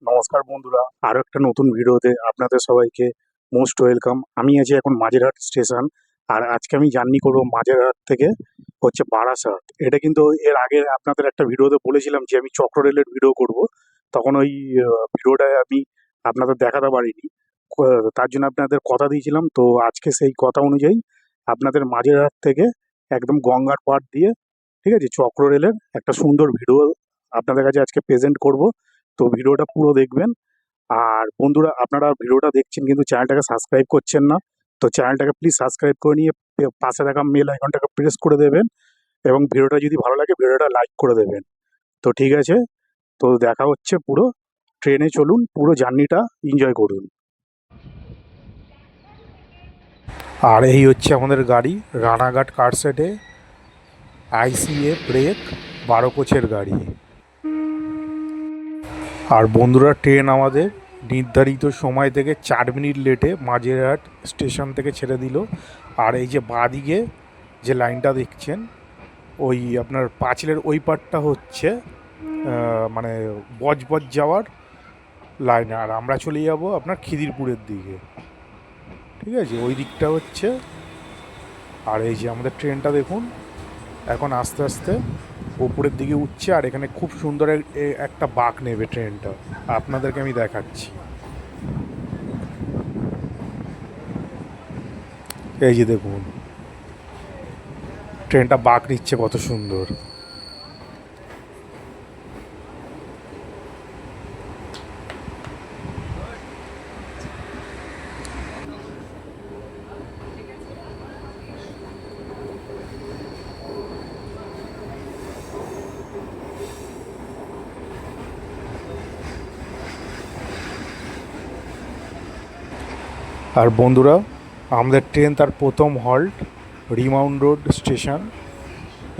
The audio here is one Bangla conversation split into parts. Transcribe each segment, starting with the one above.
নমস্কার বন্ধুরা, আরো একটা নতুন ভিডিওতে আপনাদের সবাইকে মোস্ট ওয়েলকাম। আমি আছি এখন মাঝেরহাট স্টেশন। আর আজকে আমি জার্নি করব মাঝেরহাট থেকে হচ্ছে বারাসাত। এটা কিন্তু এর আগে আপনাদের একটা ভিডিওতে বলেছিলাম যে আমি চক্র রেলের ভিডিও করব। তখন ওই ভিডিওটা আমি আপনাদের দেখাতে পারিনি। তার জন্য আপনাদের কথা দিয়েছিলাম, তো আজকে সেই কথা অনুযায়ী আপনাদের মাঝেরহাট থেকে একদম গঙ্গার পাড় দিয়ে, ঠিক আছে, চক্র রেলের একটা সুন্দর ভিডিও আপনাদের কাছে আজকে প্রেজেন্ট করব। তো ভিডিওটা পুরো দেখবেন। আর বন্ধুরা, আপনারা ভিডিওটা দেখছেন কিন্তু চ্যানেলটাকে সাবস্ক্রাইব করছেন না, তো চ্যানেলটাকে প্লিজ সাবস্ক্রাইব করে নিয়ে পাশে থাকা মেল আইকনটাকে প্রেস করে দেবেন, এবং ভিডিওটা যদি ভালো লাগে ভিডিওটা লাইক করে দেবেন। তো ঠিক আছে, তো দেখা হচ্ছে। পুরো ট্রেনে চলুন, পুরো জার্নিটা এনজয় করুন। আর এই হচ্ছে আমাদের গাড়ি, রানাঘাট কারশেডে আইসিএ ব্রেক 12 কোচের গাড়ি। আর বন্ধুরা, ট্রেন আমাদের নির্ধারিত সময় থেকে 4 মিনিট লেটে মাঝেরহাট স্টেশন থেকে ছেড়ে দিল। আর এই যে বাঁদিকে যে লাইনটা দেখছেন, ওই আপনার পাঁচিলের ওই পারটা হচ্ছে মানে বজবজ যাওয়ার লাইন। আর আমরা চলে যাব আপনার খিদিরপুরের দিকে, ঠিক আছে, ওই দিকটা হচ্ছে। আর এই যে আমাদের ট্রেনটা দেখুন, এখন আস্তে আস্তে উপরের দিকে উঠছে। আর এখানে খুব সুন্দর একটা বাঁক নেবে ট্রেনটা, আপনাদেরকে আমি দেখাচ্ছি। এই যে দেখুন, ট্রেনটা বাঁক নিচ্ছে কত সুন্দর। আর বন্ধুরা, আমাদের ট্রেন তার প্রথম হল্ট রিমাউন্ট রোড স্টেশন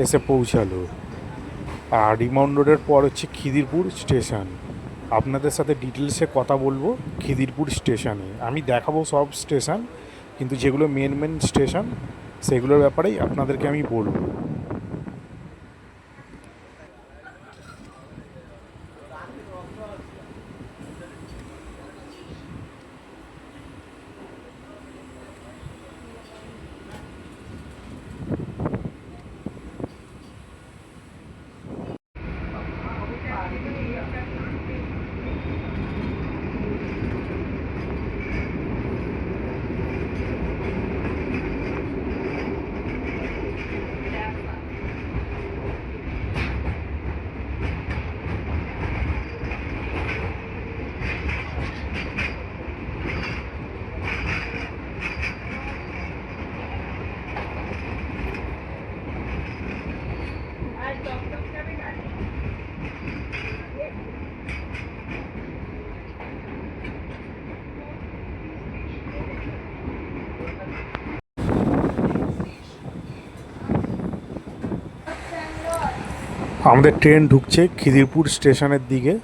এসে পৌঁছালো। আর রিমাউন্ট রোডের পর হচ্ছে খিদিরপুর স্টেশন। আপনাদের সাথে ডিটেলসে কথা বলবো খিদিরপুর স্টেশনে। আমি দেখাবো সব স্টেশন, কিন্তু যেগুলো মেন মেন স্টেশন সেগুলোর ব্যাপারেই আপনাদেরকে আমি বলবো। আমাদের ট্রেন ঢুকছে খিদিরপুর স্টেশনের দিকে।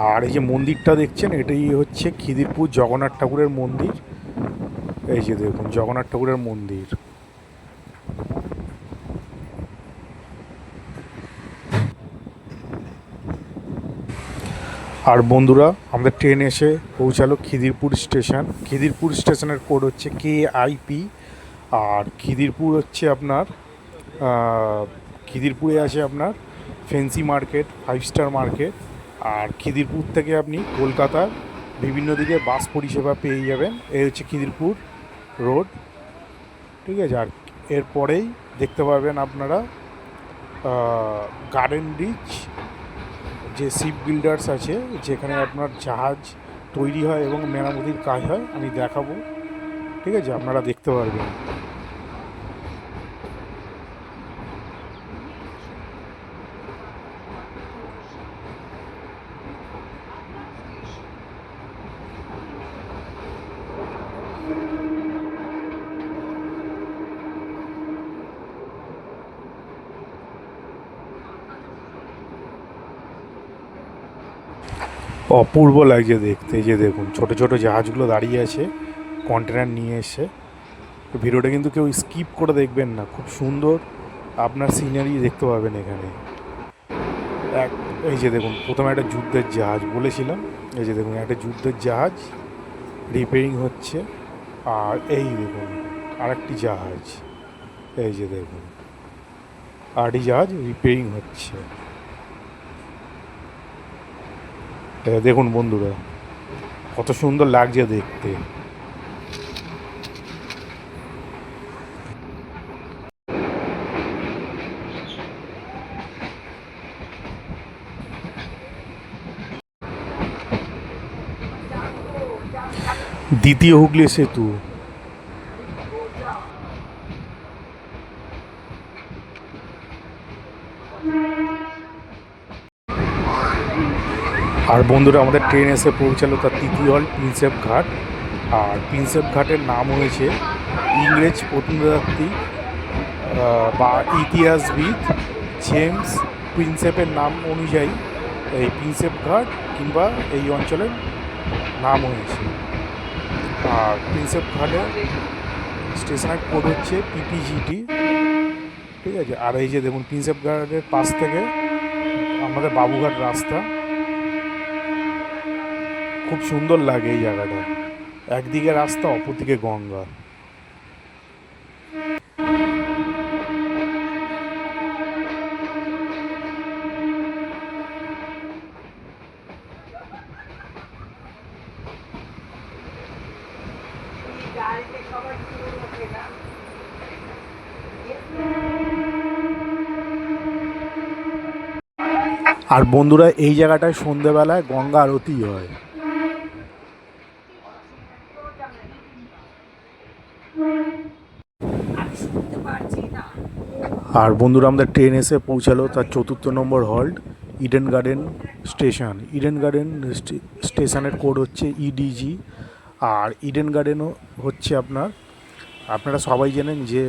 আর এই যে মন্দিরটা দেখছেন, এটাই হচ্ছে খিদিরপুর জগন্নাথ ঠাকুরের মন্দির। এই যে দেখুন, জগন্নাথ ঠাকুরের মন্দির। আর বন্ধুরা, আমাদের ট্রেন এসে পৌঁছালো খিদিরপুর স্টেশন। খিদিরপুর স্টেশনের কোড হচ্ছে KIP। আর খিদিরপুর হচ্ছে আপনার খিদিরপুরে আছে আপনার ফেন্সি মার্কেট, 5 স্টার মার্কেট। আর খিদিরপুর থেকে আপনি কলকাতার বিভিন্ন দিকে বাস পরিষেবা পেয়ে যাবেন। এই হচ্ছে খিদিরপুর রোড, ঠিক আছে। আর এরপরেই দেখতে পারবেন আপনারা গার্ডেন রিচ, যে শিপ বিল্ডার্স আছে, যেখানে আপনার জাহাজ তৈরি হয় এবং মেরামতির কাজ হয়, আমি দেখাবো, ঠিক আছে, আপনারা দেখতে পারবেন। অপূর্ব লাগছে দেখতে। এই যে দেখুন, ছোট ছোট জাহাজগুলো দাঁড়িয়ে আছে কন্টেনার নিয়ে এসে। ভিডিওটা কিন্তু কেউ স্কিপ করে দেখবেন না, খুব সুন্দর আপনার সিনারি দেখতে পাবেন এখানে। এক এই যে দেখুন, প্রথমে একটা যুদ্ধের জাহাজ বলেছিলাম, এই যে দেখুন একটা যুদ্ধের জাহাজ রিপেয়ারিং হচ্ছে, আর এই দেখুন আরেকটি জাহাজ, এই যে দেখুন আরেকটি জাহাজ রিপেয়ারিং হচ্ছে। দেখুন বন্ধুরা কত সুন্দর লাগছে দেখতে। দ্বিতীয় হুগলি সেতু। আর বন্ধুরা আমাদের ট্রেন এসে পৌঁছালো তার তৃতীয় হল প্রিন্সেপ ঘাট। আর প্রিন্সেপ ঘাটের নাম হয়েছে ইংরেজ প্রত্নতাত্ত্বিক বা ইতিহাসবিদ জেমস প্রিন্সেপের নাম অনুযায়ী এই প্রিন্সেপ ঘাট কিংবা এই অঞ্চলের নাম হয়েছে। আর প্রিন্সেপ ঘাটের স্টেশনের কোড হচ্ছে পিপিজিটি, ঠিক আছে। আর এই যে দেখুন প্রিন্সেপ ঘাটের পাশ থেকে আমাদের বাবুঘাট রাস্তা, খুব সুন্দর লাগে এই জায়গাটা, একদিকে রাস্তা অপরদিকে গঙ্গা। আর বন্ধুরা এই জায়গাটায় সন্ধেবেলায় গঙ্গা আরতি হয়। আর বন্ধুরা আমাদের ট্রেন এসে পৌঁছালো তার ৪র্থ number halt Eden Garden station. Eden Garden স্টেশনের কোড হচ্ছে ইডিজি। আর ইডেন গার্ডেনও হচ্ছে আপনারা সবাই জানেন যে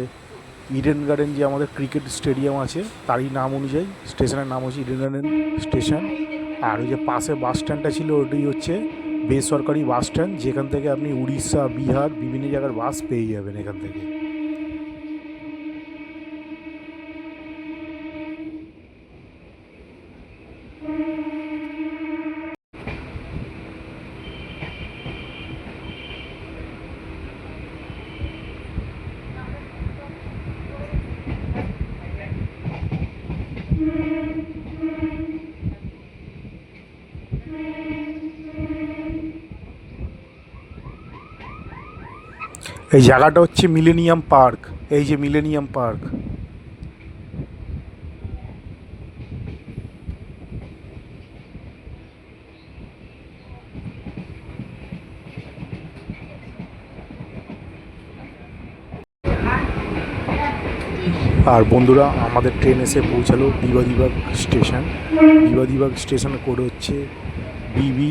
ইডেন গার্ডেন যে আমাদের ক্রিকেট স্টেডিয়াম আছে তারই নাম অনুযায়ী স্টেশনের নাম হচ্ছে ইডেন গার্ডেন স্টেশন। আর ওই যে পাশে বাস স্ট্যান্ডটা ছিল ওটাই হচ্ছে বেসরকারি বাস স্ট্যান্ড, যেখান থেকে আপনি উড়িষ্যা, বিহার বিভিন্ন জায়গার বাস পেয়ে যাবেন এখান থেকে। এই জায়গাটা হচ্ছে মিলেনিয়াম পার্ক, এই যে মিলেনিয়াম পার্ক। আর বন্ধুরা আমাদের ট্রেন এসে পৌঁছালো বিবাদীবাগ স্টেশন। বিবাদীবাগ স্টেশনের কোড হচ্ছে ডিবি।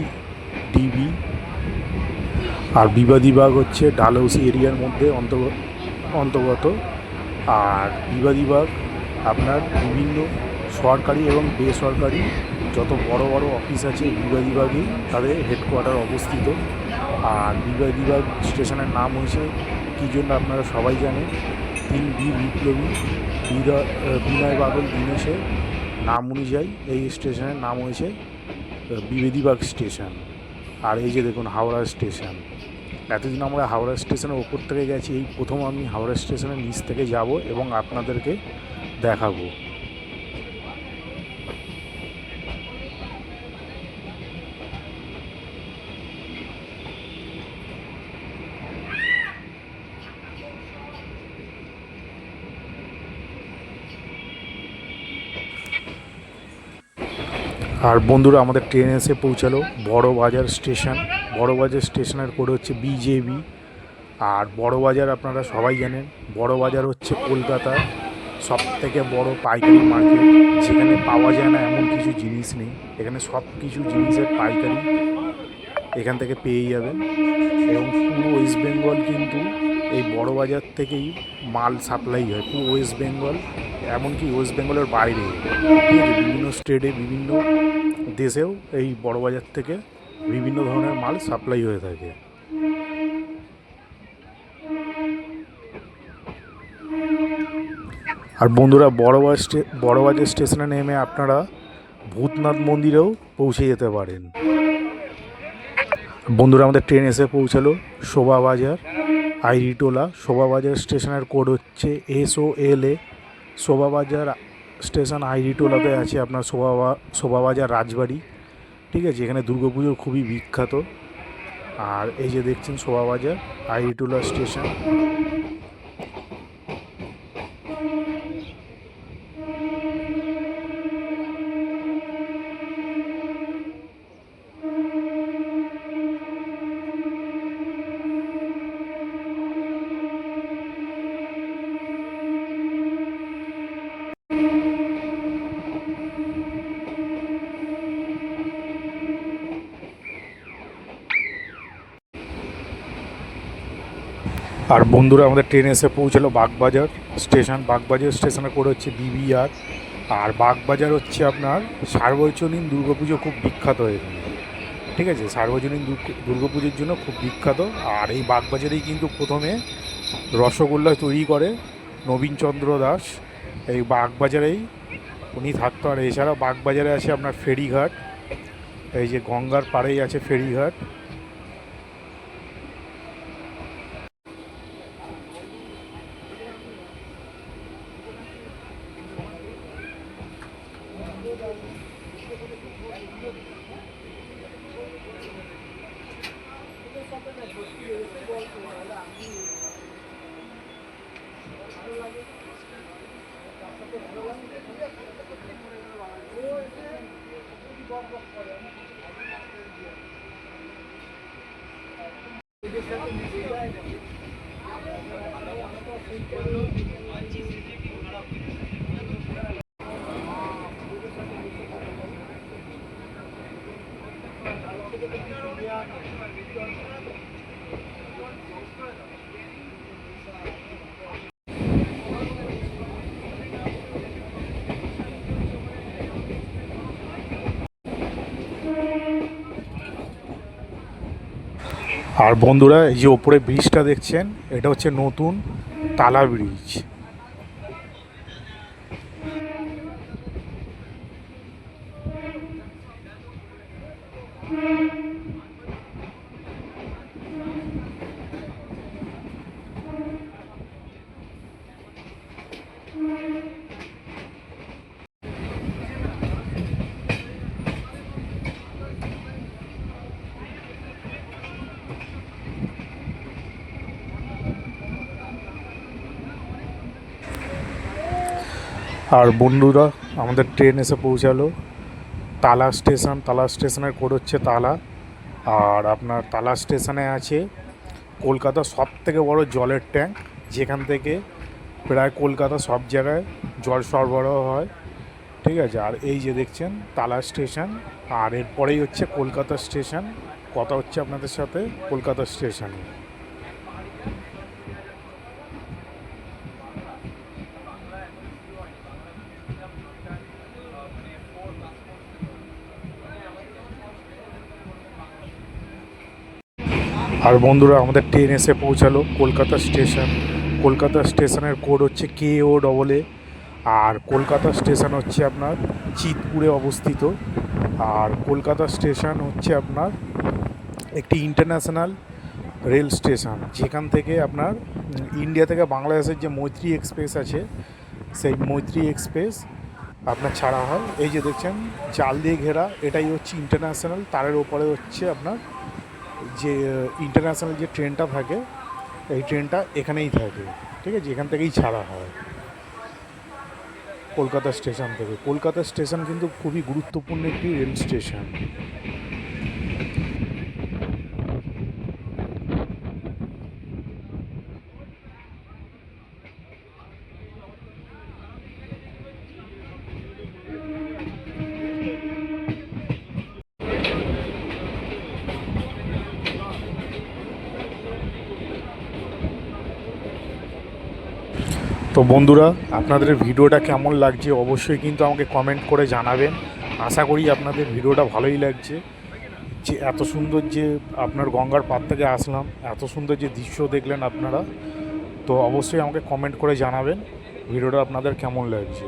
আর বিবাদীবাগ হচ্ছে ডালহৌসি এরিয়ার মধ্যে অন্তর্গত। আর বিবাদীবাগ আপনার বিভিন্ন সরকারি এবং বেসরকারি যত বড় বড় অফিস আছে বিবাদীবাগেই তাদের হেডকোয়ার্টার অবস্থিত। আর বিবাদীবাগ স্টেশনের নাম হয়েছে কী জন্য আপনারা সবাই জানেন, 3 বীর বিপ্লবী বিনয় বাদল দীনেশের নাম অনুযায়ী এই স্টেশনের নাম হয়েছে বিবাদীবাগ স্টেশন। আর এই যে দেখুন হাওড়া স্টেশন। এতদিন আমরা হাওড়া স্টেশনের ওপর থেকে গেছি, এই প্রথম আমি হাওড়া স্টেশনের নিচ থেকে যাব এবং আপনাদেরকে দেখাবো। আর বন্ধুরা আমাদের ট্রেন এসে পৌঁছালো বড়বাজার স্টেশন। বড়বাজার স্টেশনের কোড হচ্ছে বিজেবি। আর বড়বাজার আপনারা সবাই জানেন, বড়বাজার হচ্ছে কলকাতার সবথেকে বড় পাইকারি মার্কেট, যেখানে পাওয়া যায় না এমন কিছু জিনিস নেই। এখানে সব কিছু জিনিসের পাইকারি এখান থেকে পেয়ে যাবেন। এবং পুরো ওয়েস্ট বেঙ্গল কিন্তু এই বড়বাজার থেকেই মাল সাপ্লাই হয়, পুরো ওয়েস্ট বেঙ্গল, এমনকি ওয়েস্ট বেঙ্গলের বাইরে, ঠিক আছে, বিভিন্ন স্টেটে বিভিন্ন দেশেও এই বড়বাজার থেকে বিভিন্ন ধরনের মাল সাপ্লাই হয়ে থাকে। আর বন্ধুরা বড়বাজার স্টেশনে নেমে আপনারা ভূতনাথ মন্দিরেও পৌঁছে যেতে পারেন। বন্ধুরা আমাদের ট্রেন এসে পৌঁছালো শোভাবাজার আইরিটোলা। শোভাবাজার স্টেশনের কোড হচ্ছে SOLA। শোভাবাজার স্টেশন আইরিটোলাতে আছে আপনার শোভাবাজার রাজবাড়ি। ঠিক আছে, এখানে দুর্গাপুজো খুবই বিখ্যাত। আর এই যে দেখছেন শোভাবাজার আইরিটোলা স্টেশন। আর বন্ধুরা আমাদের ট্রেন এসে পৌঁছালো বাগবাজার স্টেশন। বাগবাজার স্টেশনে করে হচ্ছে BBR। আর বাগবাজার হচ্ছে আপনার সার্বজনীন দুর্গাপুজো খুব বিখ্যাত এখানে। ঠিক আছে, সার্বজনীন দুর্গাপুজোর জন্য খুব বিখ্যাত। আর এই বাগবাজারেই কিন্তু প্রথমে রসগোল্লা তৈরি করে নবীনচন্দ্র দাস। এই বাগবাজারেই উনি থাকতো। আর এছাড়া বাগবাজারে আছে আপনার ফেরিঘাট, এই যে গঙ্গার পাড়েই আছে ফেরিঘাট। আর বন্ধুরা এই যে ওপরে ব্রিজটা দেখছেন, এটা হচ্ছে নতুন তালা ব্রিজ। আর বন্ধুরা আমাদের ট্রেন এসে পৌঁছালো তালা স্টেশন। তালা স্টেশনের কোড হচ্ছে তালা। আর আপনার তালা স্টেশনে আছে কলকাতার সবথেকে বড় জলের ট্যাঙ্ক, যেখান থেকে প্রায় কলকাতা সব জায়গায় জল সরবরাহ হয়। ঠিক আছে, আর এই যে দেখছেন তালা স্টেশন। আর এরপরেই হচ্ছে কলকাতা স্টেশন। কথা হচ্ছে আপনাদের সাথে কলকাতা স্টেশনে। আর বন্ধুরা আমাদের ট্রেন এসে পৌঁছালো কলকাতা স্টেশন। কলকাতা স্টেশনের কোড হচ্ছে KOAA। আর কলকাতা স্টেশন হচ্ছে আপনার চিতপুরে অবস্থিত। আর কলকাতা স্টেশন হচ্ছে আপনার একটি ইন্টারন্যাশনাল রেল স্টেশন, যেখান থেকে আপনার ইন্ডিয়া থেকে বাংলাদেশের যে মৈত্রী এক্সপ্রেস আছে, সেই মৈত্রী এক্সপ্রেস আপনার ছাড়া হয়। এই যে দেখছেন জাল দিয়ে ঘেরা, এটাই হচ্ছে ইন্টারন্যাশনাল। তারের ওপরে হচ্ছে আপনার যে ইন্টারন্যাশনাল যে ট্রেনটা থাকে, এই ট্রেনটা এখানেই থাকে। ঠিক আছে, এখান থেকেই ছাড়া হয় কলকাতা স্টেশন থেকে। কলকাতা স্টেশন কিন্তু খুবই গুরুত্বপূর্ণ একটি রেল স্টেশন। তো বন্ধুরা আপনাদের ভিডিওটা কেমন লাগছে অবশ্যই কিন্তু আমাকে কমেন্ট করে জানাবেন। আশা করি আপনাদের ভিডিওটা ভালোই লাগছে। যে এত সুন্দর যে আপনার গঙ্গার পাড় থেকে আসলাম, এত সুন্দর যে দৃশ্য দেখলেন আপনারা, তো অবশ্যই আমাকে কমেন্ট করে জানাবেন ভিডিওটা আপনাদের কেমন লাগছে।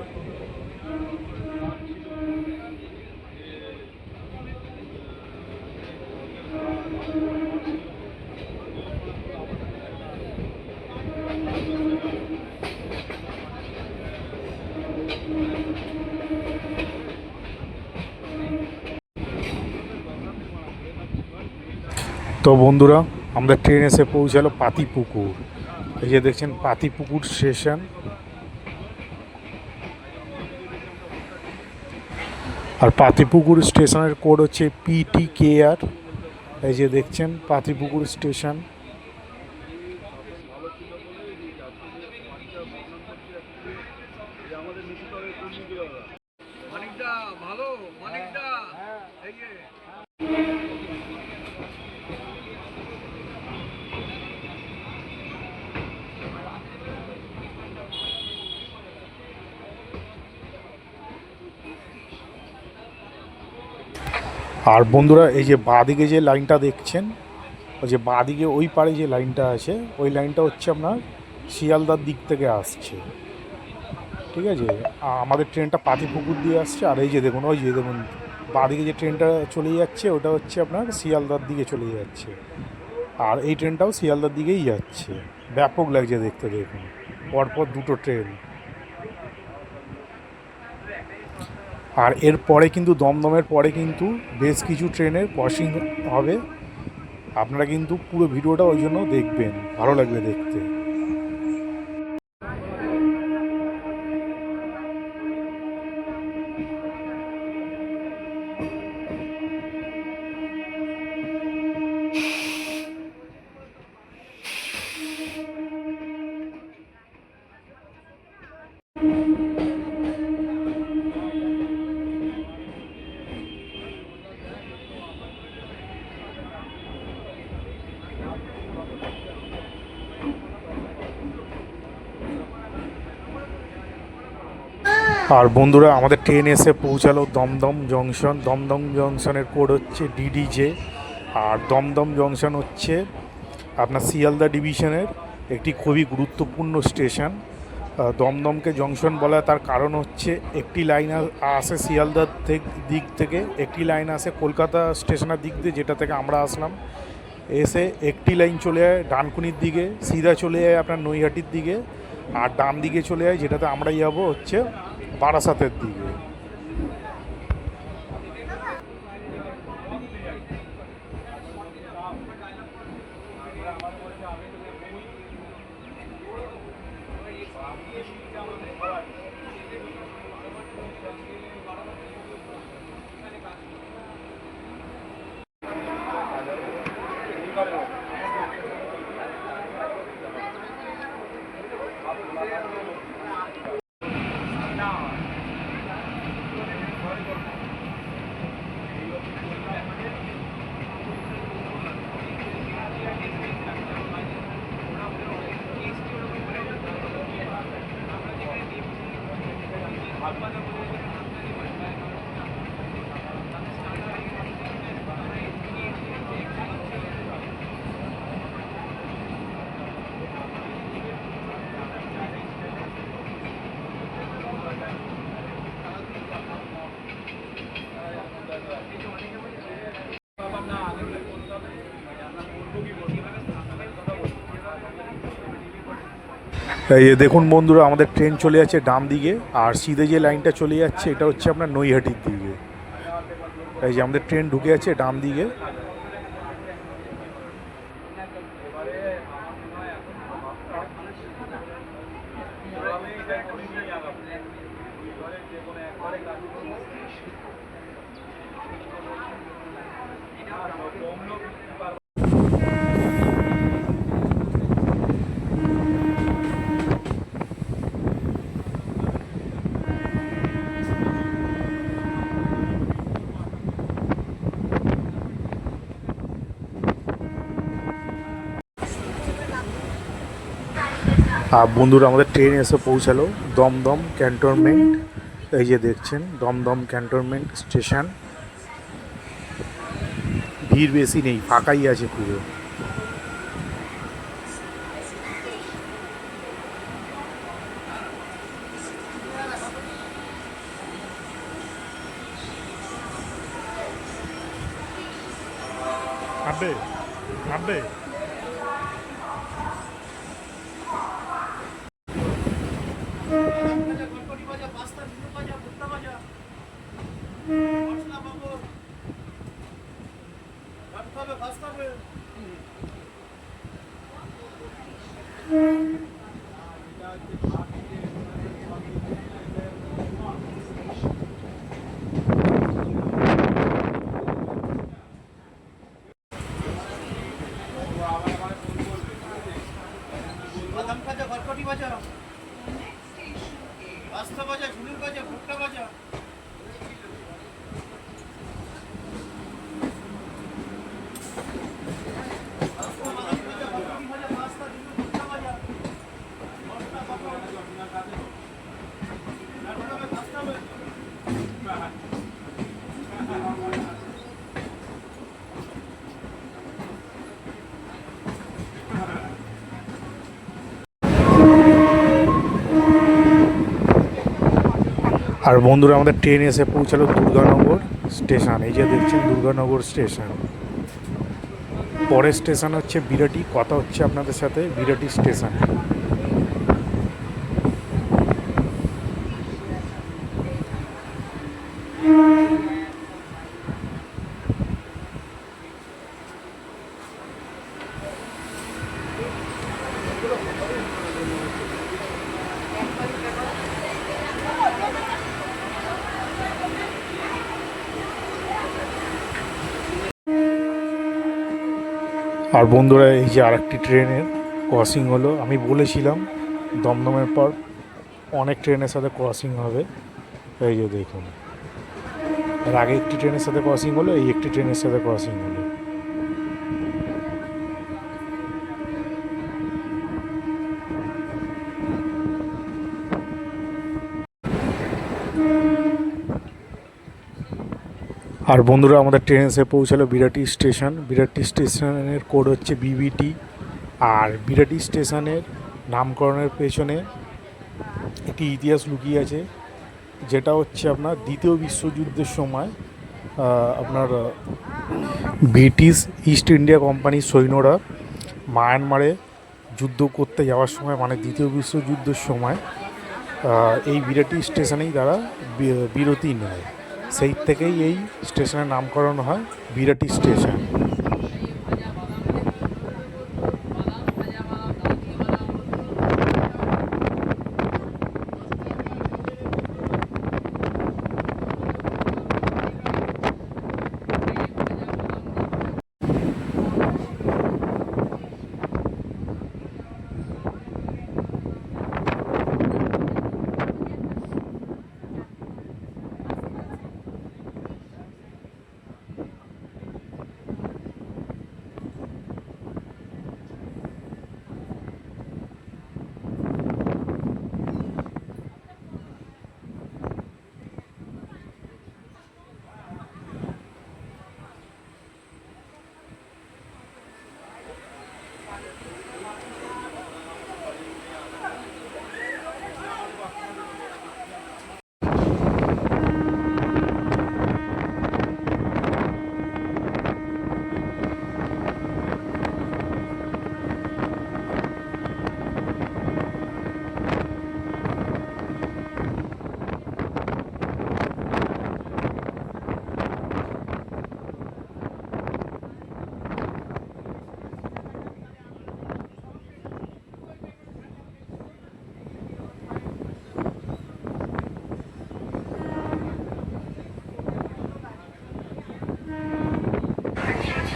তো বন্ধুরা, আমাদের ট্রেন এসে পৌঁছালো পাতিপুকুর। এই যে দেখছেন পাতিপুকুর স্টেশন। আর পাতিপুকুর স্টেশনের কোড হচ্ছে PTKR। এই যে দেখছেন পাতিপুকুর স্টেশন। আর বন্ধুরা, এই যে বাঁদিকে যে লাইনটা দেখছেন, ওই যে বাঁদিকে ওই পারে যে লাইনটা আছে, ওই লাইনটা হচ্ছে আপনার শিয়ালদার দিক থেকে আসছে। ঠিক আছে, আমাদের ট্রেনটা পাতিপুকুর দিয়ে আসছে। আর এই যে দেখুন, ওই যে দেখুন বাঁদিকে যে ট্রেনটা চলে যাচ্ছে, ওটা হচ্ছে আপনার শিয়ালদার দিকে চলে যাচ্ছে। আর এই ট্রেনটাও শিয়ালদার দিকেই যাচ্ছে। ব্যাপক লাগছে দেখতে, দেখুন পরপর দুটো ট্রেন। আর এর পরে কিন্তু দমদমের পরে কিন্তু বেশ কিছু ট্রেনের ক্রসিং হবে। আপনারা কিন্তু পুরো ভিডিওটা ওই জন্য দেখবেন, ভালো লাগবে দেখতে। আর বন্ধুরা, আমাদের ট্রেন এসে পৌঁছালো দমদম জংশন। দমদম জংশনের কোড হচ্ছে DDJ। আর দমদম জংশন হচ্ছে আপনার শিয়ালদা ডিভিশনের একটি খুবই গুরুত্বপূর্ণ স্টেশন। দমদমকে জংশন বলা তার কারণ হচ্ছে একটি লাইন আসে শিয়ালদার দিক থেকে, একটি লাইন আসে কলকাতা স্টেশনের দিক দিয়ে, যেটা থেকে আমরা আসলাম। এসে একটি লাইন চলে যায় ডানকুনির দিকে, সিধা চলে যায় আপনার নৈহাটির দিকে। আর ডান দিকে চলে যায়, যেটাতে আমরা যাবো হচ্ছে বারাসাতের দিকে। এই দেখুন বন্ধুরা, আমাদের ট্রেন চলে যাচ্ছে ডান দিকে। আর সিধে যে লাইনটা চলে যাচ্ছে, এটা হচ্ছে আপনার নৈহাটির দিকে। এই যে আমাদের ট্রেন ঢুকে যাচ্ছে ডান দিকে। আর বন্ধুরা, আমাদের ট্রেন এসে পৌঁছালো দমদম ক্যান্টনমেন্ট। এই যে দেখছেন দমদম ক্যান্টনমেন্ট স্টেশন। ভিড় বেশি নেই, ফাঁকাই আছে পুরো। আর নামবে নামবে। বাদাম ভাজা, খটখটি ভাজা, পাস্তা ভাজা, ঝুড়ির ভাজা, ভুট্টা ভাজা। পাস্তা, বাদাম ভাজা, খটখটি ভাজা, পাস্তা, ঝুড়ি, ভুট্টা ভাজা, মশলা, পাপড়, লাড্ডু হবে, পাস্তা হবে। আর বন্ধুরা আমাদের ট্রেন এসে পৌঁছালো দুর্গানগর স্টেশন। এই যে দেখছেন দুর্গানগর স্টেশন। পরের স্টেশন হচ্ছে বিরাটি। কথা হচ্ছে আপনাদের সাথে বিরাটি স্টেশন। আর বন্ধুরা এই যে আরেকটি ট্রেনের ক্রসিং হলো। আমি বলেছিলাম দমদমের পর অনেক ট্রেনের সাথে ক্রসিং হবে। এই যে দেখুন, এর আগে একটি ট্রেনের সাথে ক্রসিং হলো, এই একটি ট্রেনের সাথে ক্রসিং হলো। আর বন্ধুরা আমাদের ট্রেন এসে পৌঁছালো বিরাটি স্টেশন। বিরাটি স্টেশনের কোড হচ্ছে বিবিটি। আর বিরাটি স্টেশনের নামকরণের পেছনে একটি ইতিহাস লুকিয়ে আছে, যেটা হচ্ছে আপনার দ্বিতীয় বিশ্বযুদ্ধের সময় আপনার ব্রিটিশ ইস্ট ইন্ডিয়া কোম্পানির সৈন্যরা মায়ানমারে যুদ্ধ করতে যাওয়ার সময়, মানে দ্বিতীয় বিশ্বযুদ্ধের সময় এই বিরাটি স্টেশনেই তারা বিরতি নেয়। সেই থেকেই এই স্টেশনের নামকরণ হয় বিরাটি স্টেশন।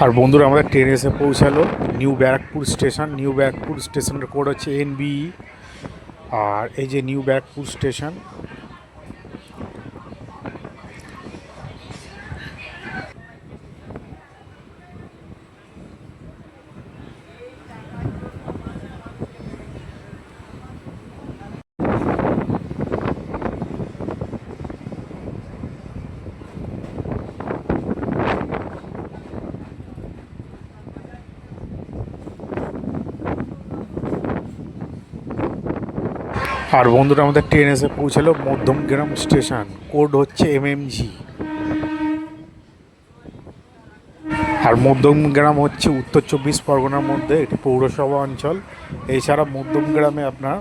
আর বন্ধুরা আমাদের ট্রেন এসে পৌঁছালো new Barrackpore station. New Barrackpore স্টেশনের কোড হচ্ছে NBE। আর এই যে নিউ ব্যারাকপুর স্টেশন। আর বন্ধুরা আমাদের ট্রেন এসে পৌঁছালো মধ্যমগ্রাম স্টেশন। কোড হচ্ছে MMG। আর মধ্যমগ্রাম হচ্ছে উত্তর চব্বিশ পরগনার মধ্যে একটি পৌরসভা অঞ্চল। এছাড়া মধ্যমগ্রামে আপনার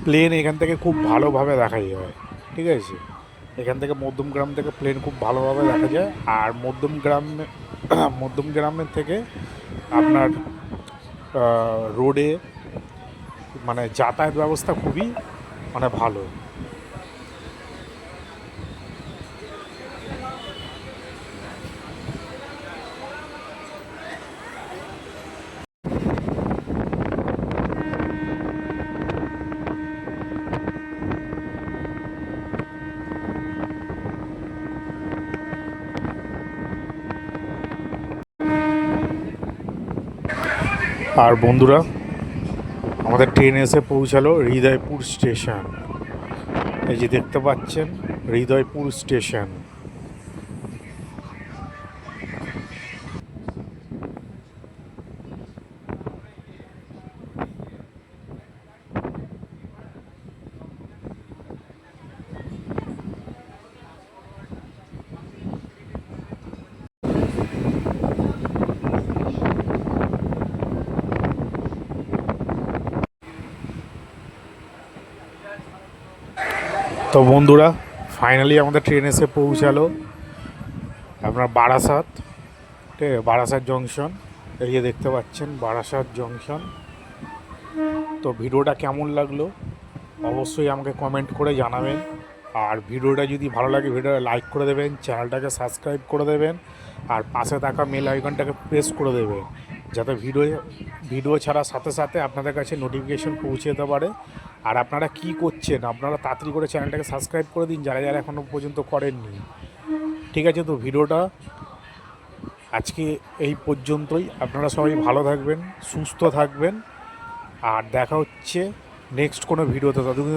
প্লেন এখান থেকে খুব ভালোভাবে দেখা যায়, ঠিক আছে। এখান থেকে মধ্যমগ্রাম থেকে প্লেন খুব ভালোভাবে দেখা যায়। আর মধ্যমগ্রামের থেকে আপনার রোডে মানে যাতায়াত ব্যবস্থা খুবই মানে ভালো। আর বন্ধুরা, আমাদের ট্রেন এসে পৌঁছালো হৃদয়পুর স্টেশন। এই যে দেখতে পাচ্ছেন হৃদয়পুর স্টেশন। তো বন্ধুরা, ফাইনালি আমাদের ট্রেন এসে পৌঁছালো আপনার বারাসাত, ঠিক আছে, বারাসাত জংশন। এই যে দেখতে পাচ্ছেন বারাসাত জংশন। তো ভিডিওটা কেমন লাগলো অবশ্যই আমাকে কমেন্ট করে জানাবেন। আর ভিডিওটা যদি ভালো লাগে ভিডিওটা লাইক করে দেবেন, চ্যানেলটাকে সাবস্ক্রাইব করে দেবেন, আর পাশে থাকা বেল আইকনটাকে প্রেস করে দেবেন, যাতে ভিডিও ছাড়ার সাথে সাথে আপনাদের কাছে নোটিফিকেশন পৌঁছে যেতে পারে। আর আপনারা কি করছেন, আপনারা তাড়াতাড়ি করে চ্যানেলটাকে সাবস্ক্রাইব করে দিন যারা যারা এখনও পর্যন্ত করেননি, ঠিক আছে। তো ভিডিওটা আজকে এই পর্যন্তই। আপনারা সবাই ভালো থাকবেন, সুস্থ থাকবেন, আর দেখা হচ্ছে নেক্সট কোনো ভিডিওতে। ততদিন